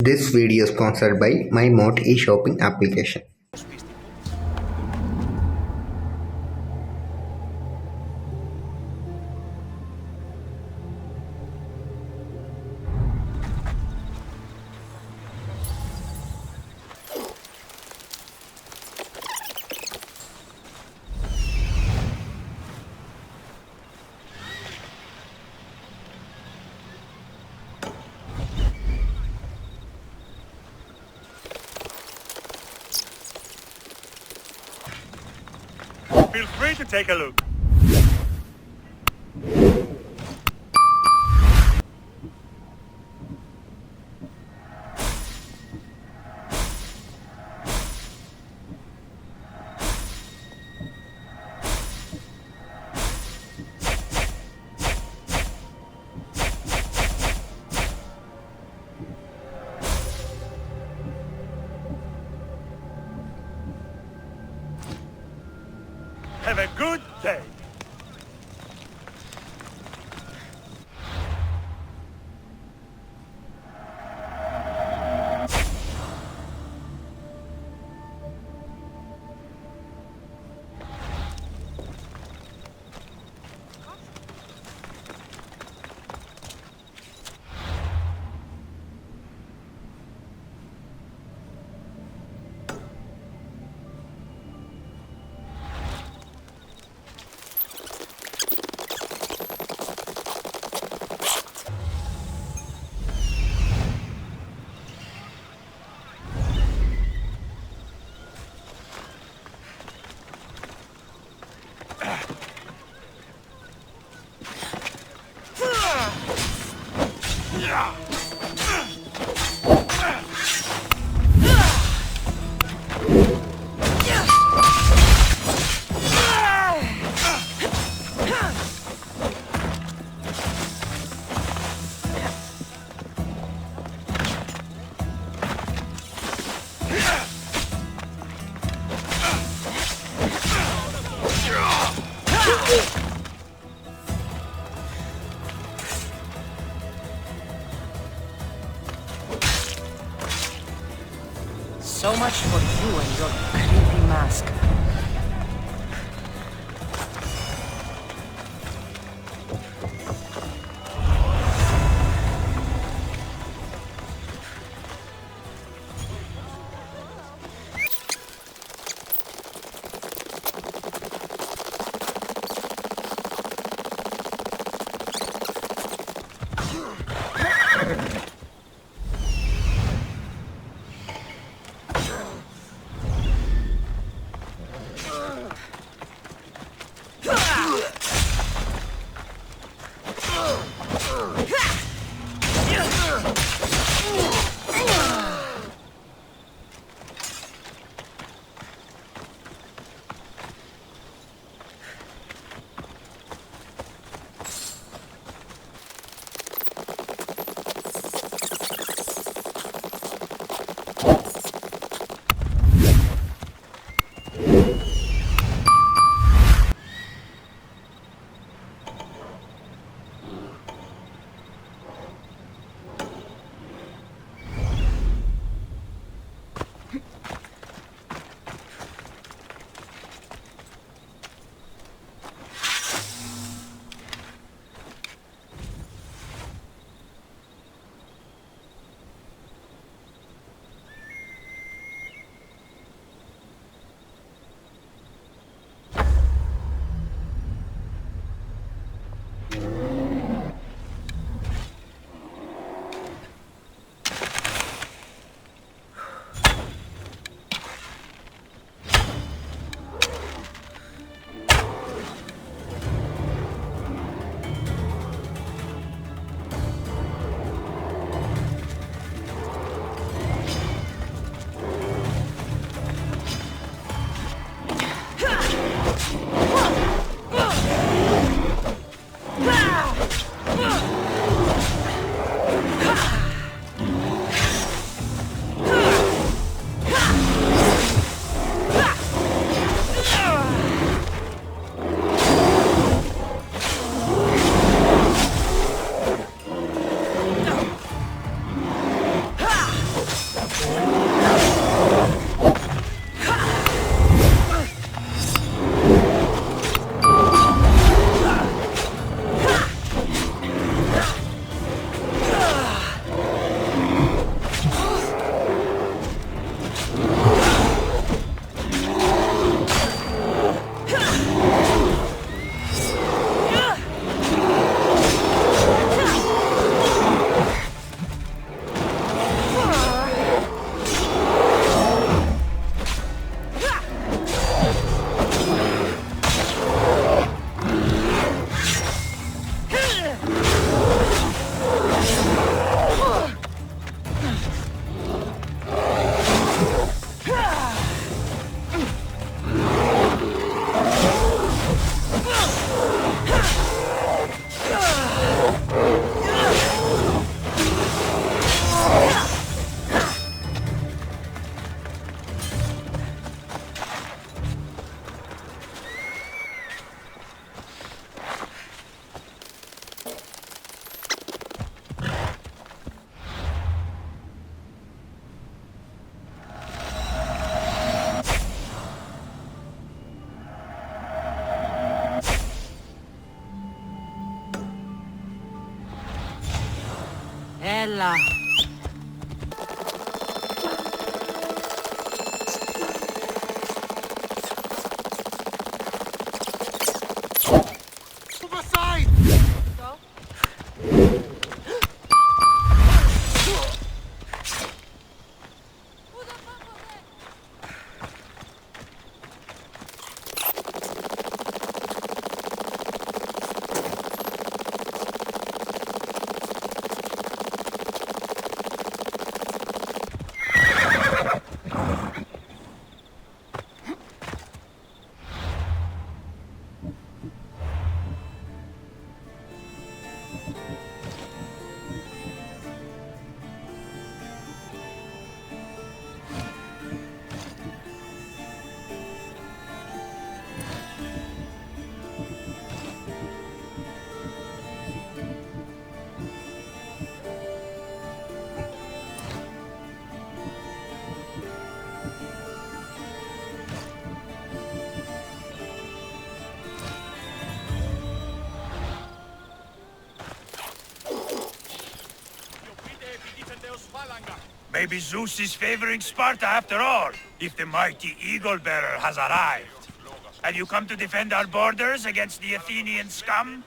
This video is sponsored by BuyMote e-shopping application. Feel free to take a look. Have a good day. So much for you and your creepy mask. Hola. Maybe Zeus is favoring Sparta after all, if the mighty eagle-bearer has arrived. Have you come to defend our borders against the Athenian scum?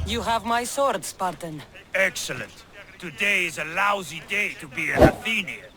You have my sword, Spartan. Excellent. Today is a lousy day to be an Athenian.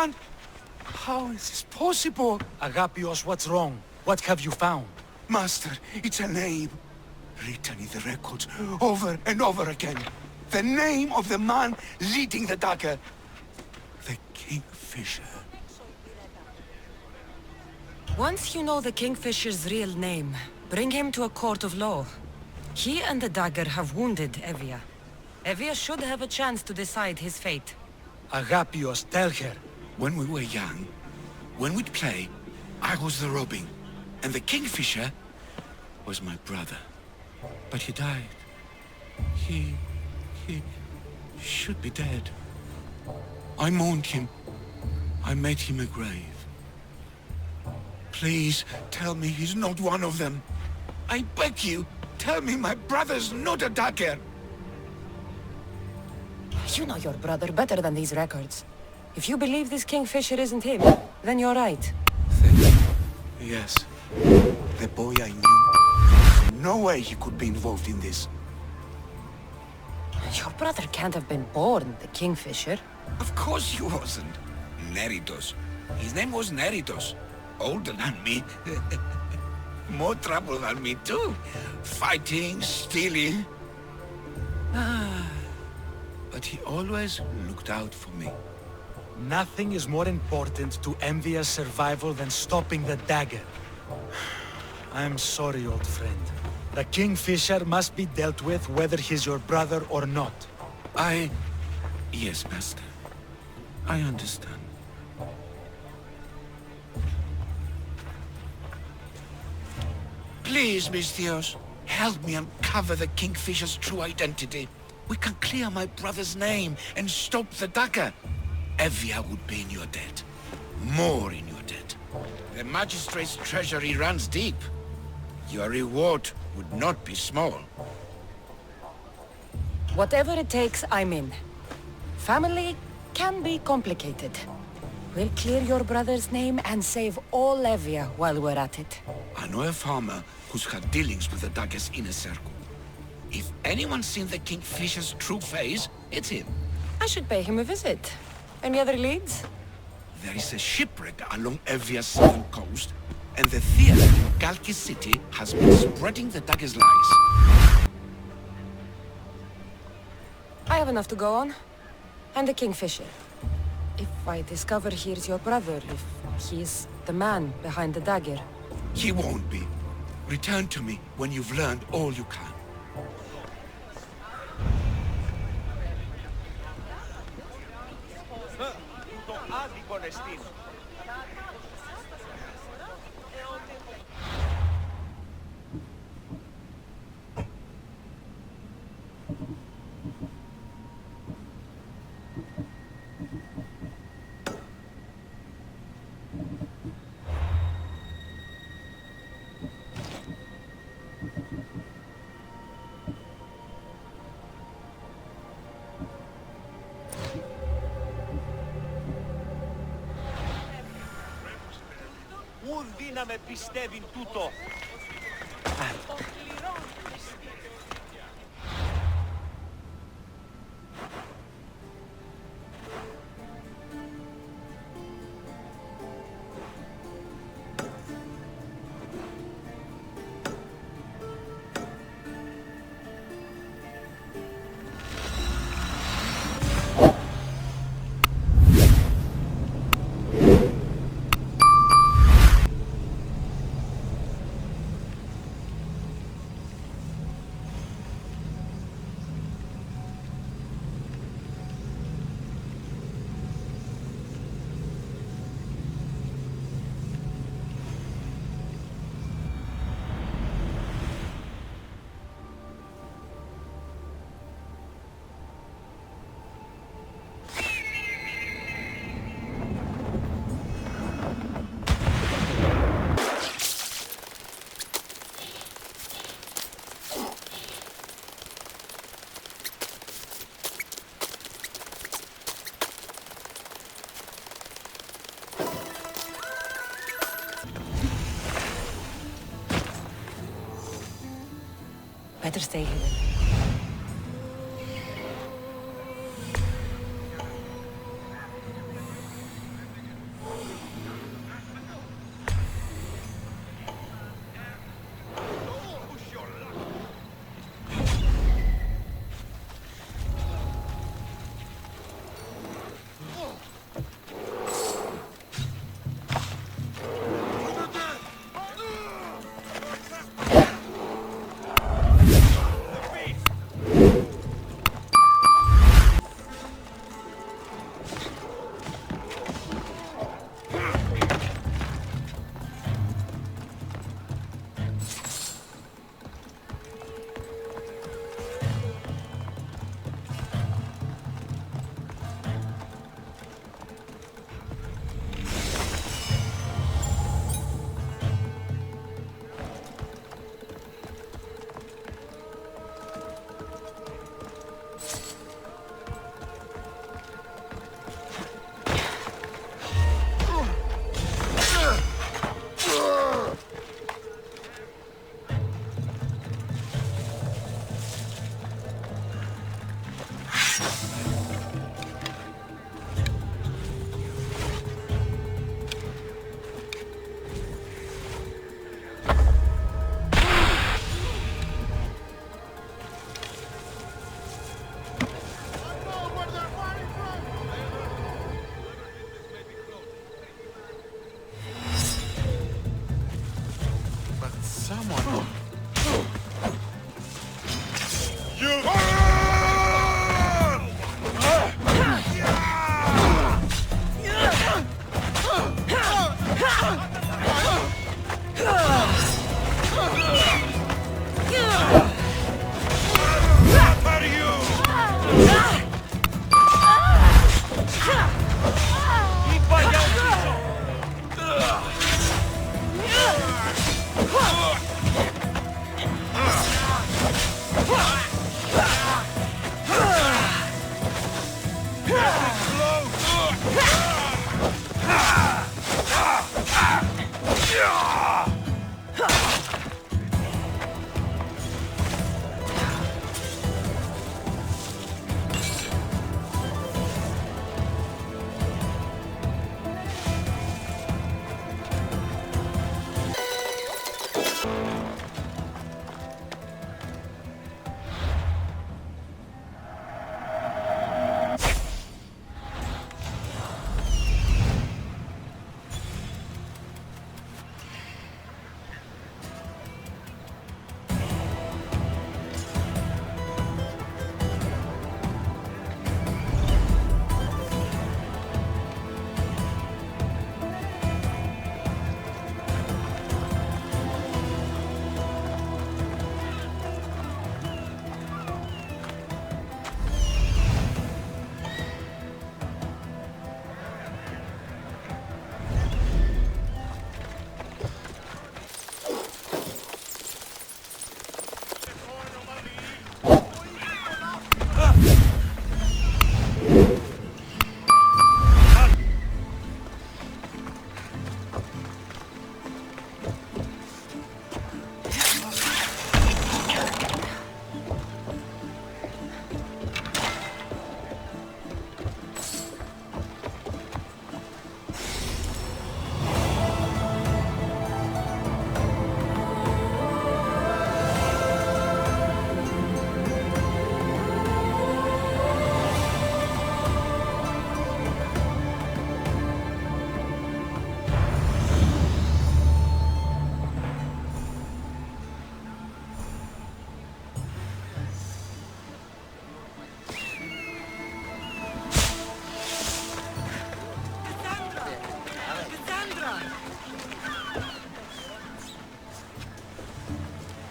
man! How is this possible? Agapios, what's wrong? What have you found? Master, it's a name. Written in the records over and over again. The name of the man leading the dagger. The Kingfisher. Once you know the Kingfisher's real name, bring him to a court of law. He and the dagger have wounded Evia. Evia should have a chance to decide his fate. Agapios, tell her. When we were young, when we'd play, I was the robin, and the Kingfisher was my brother. But he died. He should be dead. I mourned him. I made him a grave. Please, tell me he's not one of them. I beg you, tell me my brother's not a dagger. You know your brother better than these records. If you believe this Kingfisher isn't him, then you're right. Thank you. Yes. The boy I knew. No way he could be involved in this. Your brother can't have been born the Kingfisher. Of course he wasn't. Neritos. His name was Neritos. Older than me. More trouble than me too. Fighting, stealing. But he always looked out for me. Nothing is more important to Envia's survival than stopping the dagger. I'm sorry, old friend. The Kingfisher must be dealt with whether he's your brother or not. Yes, Master. I understand. Please, Misthios, help me uncover the Kingfisher's true identity. We can clear my brother's name and stop the dagger. Evia would be in your debt. More in your debt. The magistrate's treasury runs deep. Your reward would not be small. Whatever it takes, I'm in. Family can be complicated. We'll clear your brother's name and save all Evia while we're at it. I know a farmer who's had dealings with the dagger's inner circle. If anyone's seen the Kingfisher's true face, it's him. I should pay him a visit. Any other leads? There is a shipwreck along Evia's southern coast, and the theater in Kalkis City has been spreading the dagger's lies. I have enough to go on. And the Kingfisher. If I discover he's your brother, if he's the man behind the dagger. He won't be. Return to me when you've learned all you can. να με πιστεύει τούτο. Better stay here. someone.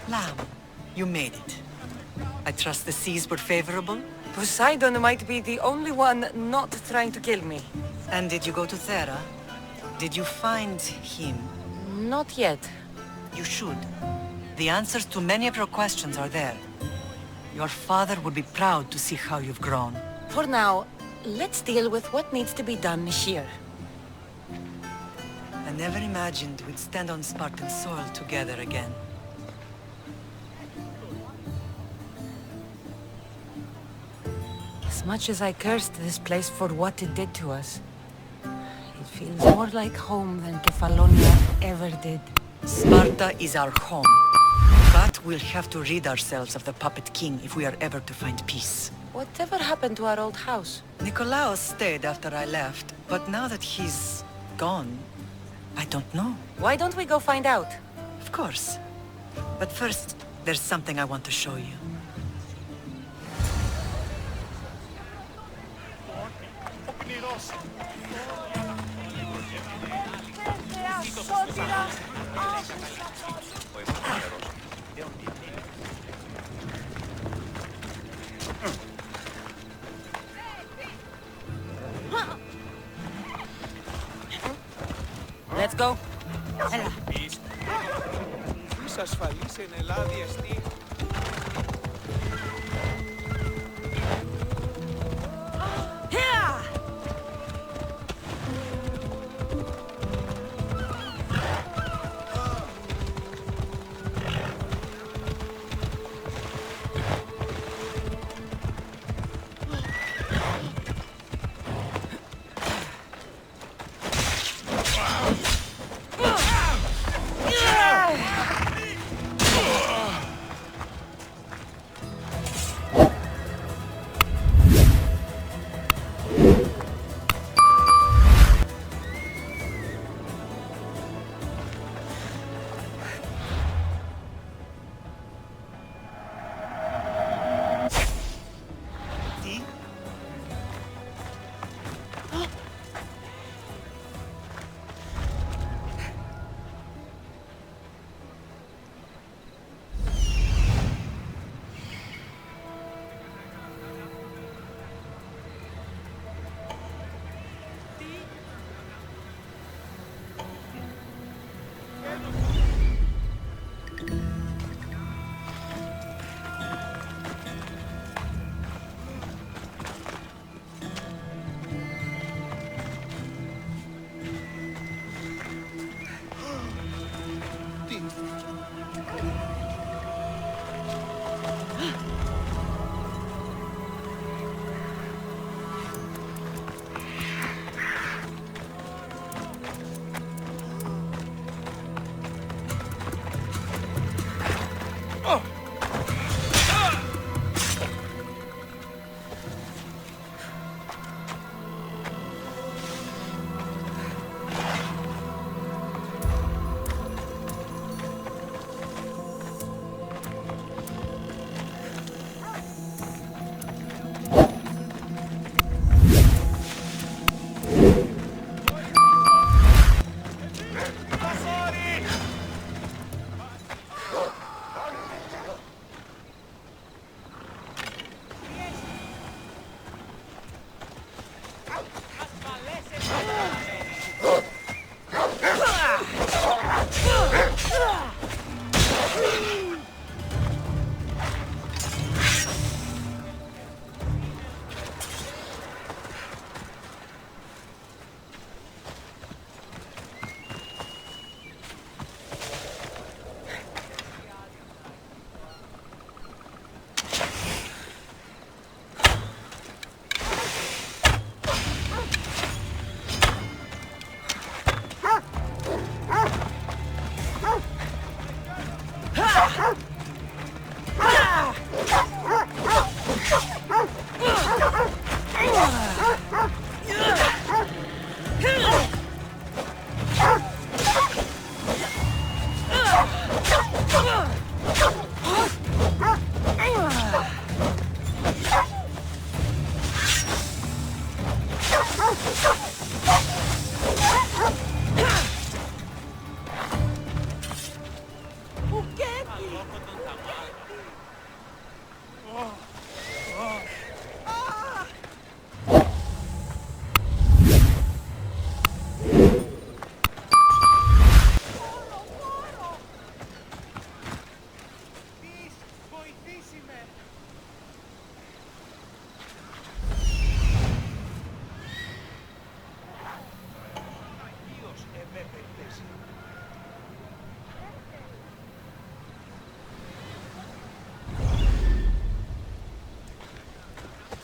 Lamb, you made it. I trust the seas were favorable? Poseidon might be the only one not trying to kill me. And did you go to Thera? Did you find him? Not yet. You should. The answers to many of your questions are there. Your father would be proud to see how you've grown. For now, let's deal with what needs to be done here. I never imagined we'd stand on Spartan soil together again. As much as I cursed this place for what it did to us, it feels more like home than Kephallonia ever did. Sparta is our home. But we'll have to rid ourselves of the puppet king if we are ever to find peace. Whatever happened to our old house? Nikolaos stayed after I left, but now that he's gone, I don't know. Why don't we go find out? Of course. But first, there's something I want to show you. Let's go.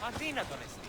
Αδύνατον εστί.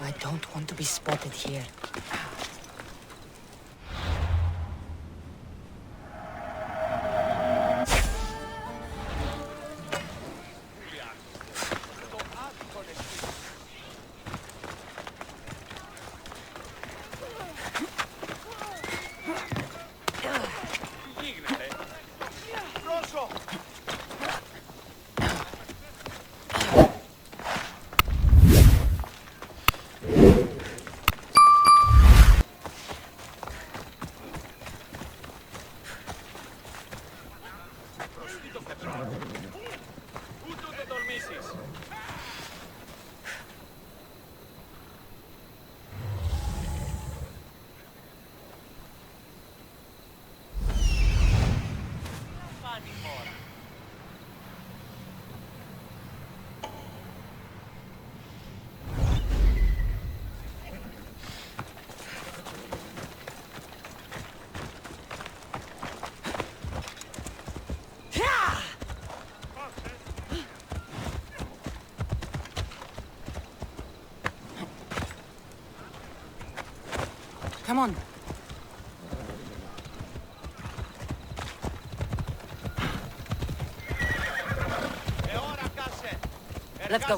I don't want to be spotted here. Come on. Let's go.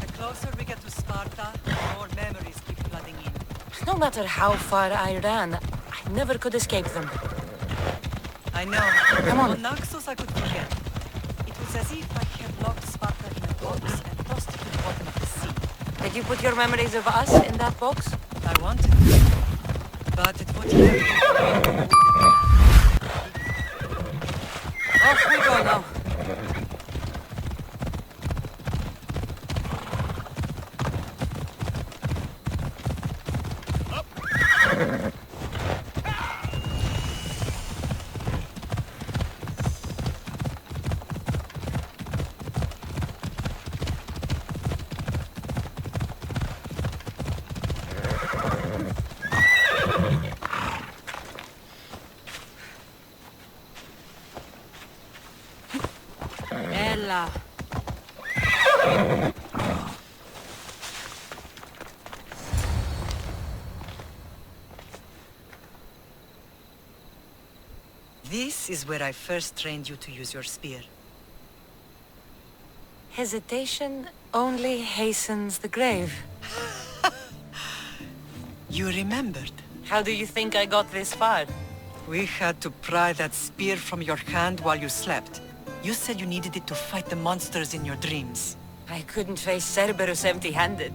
The closer we get to Sparta, the more memories keep flooding in. No matter how far I ran, I never could escape them. I know. Come on. On Naxos I could forget. It was as if I had locked Sparta in a box and tossed it to the bottom of the sea. Did you put your memories of us in that box? I wanted to, but it would have. Off we go now. Ella. This is where I first trained you to use your spear. Hesitation only hastens the grave. You remembered. How do you think I got this far? We had to pry that spear from your hand while you slept. You said you needed it to fight the monsters in your dreams. I couldn't face Cerberus empty-handed.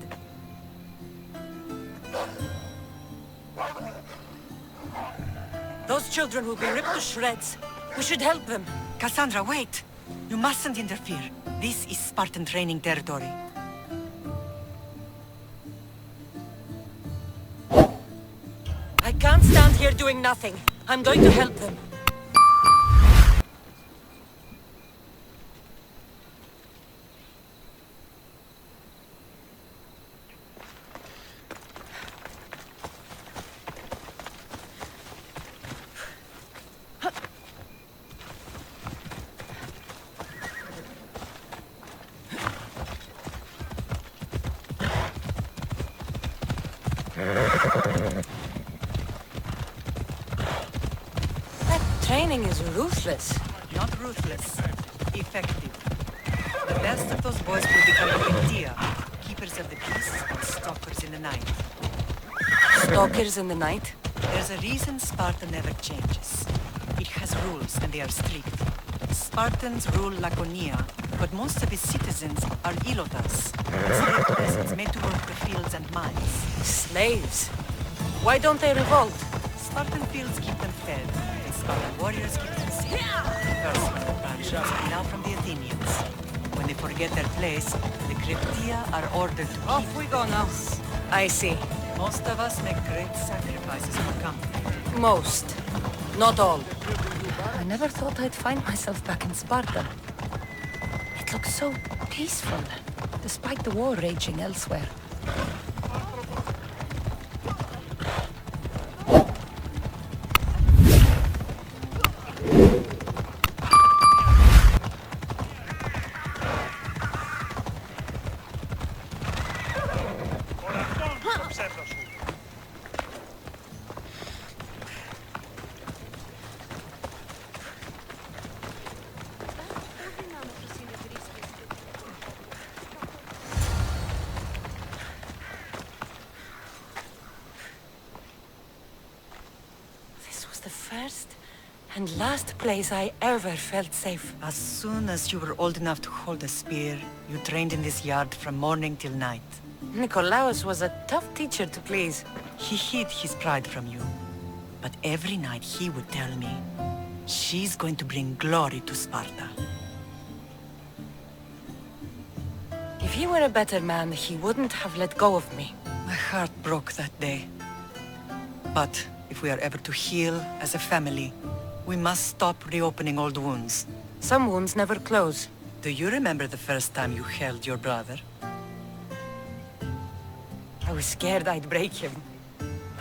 Those children will be ripped to shreds. We should help them. Cassandra, wait! You mustn't interfere. This is Spartan training territory. I can't stand here doing nothing. I'm going to help them. That training is ruthless. Not ruthless. Effective. The best of those boys will become korinthia, keepers of the peace and stalkers in the night. Stalkers in the night? There's a reason Sparta never changes. It has rules, and they are strict. Spartans rule Laconia, but most of its citizens are ilotas, slave peasants made to work the fields and mines. Slaves? Why don't they revolt? Spartan fields keep them fed, and Spartan warriors keep them safe. First from the Persians, and now from the Athenians. When they forget their place, the Kryptia are ordered to Off keep we go now. I see. Most of us make great sacrifices for comfort. Most. Not all. I never thought I'd find myself back in Sparta. It looks so peaceful, despite the war raging elsewhere. The first and last place I ever felt safe. As soon as you were old enough to hold a spear, you trained in this yard from morning till night. Nikolaos was a tough teacher to please. He hid his pride from you. But every night he would tell me, she's going to bring glory to Sparta. If he were a better man, he wouldn't have let go of me. My heart broke that day. But if we are ever to heal as a family, we must stop reopening old wounds. Some wounds never close. Do you remember the first time you held your brother? I was scared I'd break him.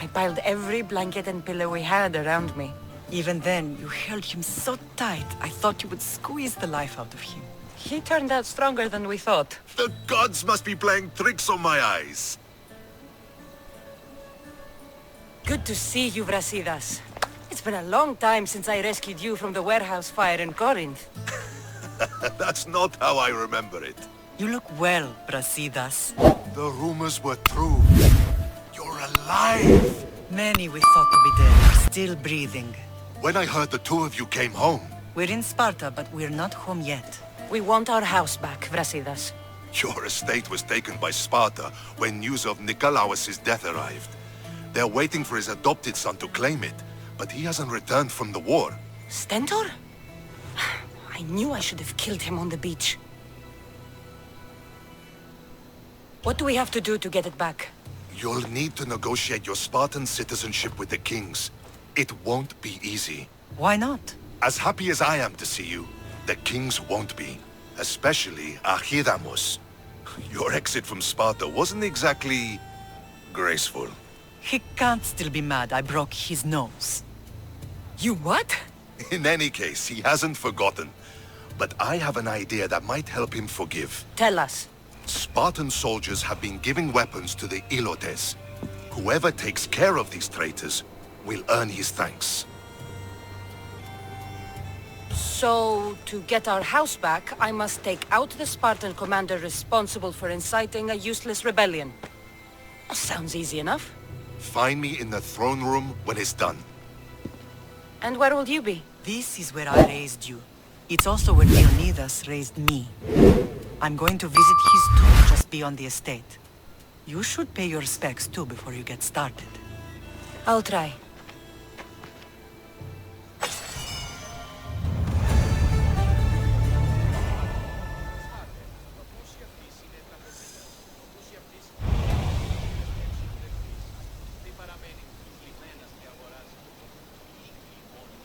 I piled every blanket and pillow we had around me. Even then, you held him so tight, I thought you would squeeze the life out of him. He turned out stronger than we thought. The gods must be playing tricks on my eyes. Good to see you, Brasidas. It's been a long time since I rescued you from the warehouse fire in Corinth. That's not how I remember it. You look well, Brasidas. The rumors were true. You're alive! Many we thought to be dead are still breathing. When I heard the two of you came home, We're in Sparta, but we're not home yet. We want our house back, Brasidas. your estate was taken by Sparta when news of Nikolaos' death arrived. They're waiting for his adopted son to claim it, but he hasn't returned from the war. Stentor? I knew I should have killed him on the beach. What do we have to do to get it back? You'll need to negotiate your Spartan citizenship with the kings. It won't be easy. Why not? As happy as I am to see you, the kings won't be. Especially Archidamos. Your exit from Sparta wasn't exactly graceful. He can't still be mad I broke his nose. You what? In any case, he hasn't forgotten. But I have an idea that might help him forgive. Tell us. Spartan soldiers have been giving weapons to the Ilotes. Whoever takes care of these traitors will earn his thanks. So, to get our house back, I must take out the Spartan commander responsible for inciting a useless rebellion. Sounds easy enough. Find me in the throne room when it's done. And where will you be? This is where I raised you. It's also where Leonidas raised me. I'm going to visit his tomb just beyond the estate. You should pay your respects too before you get started. I'll try.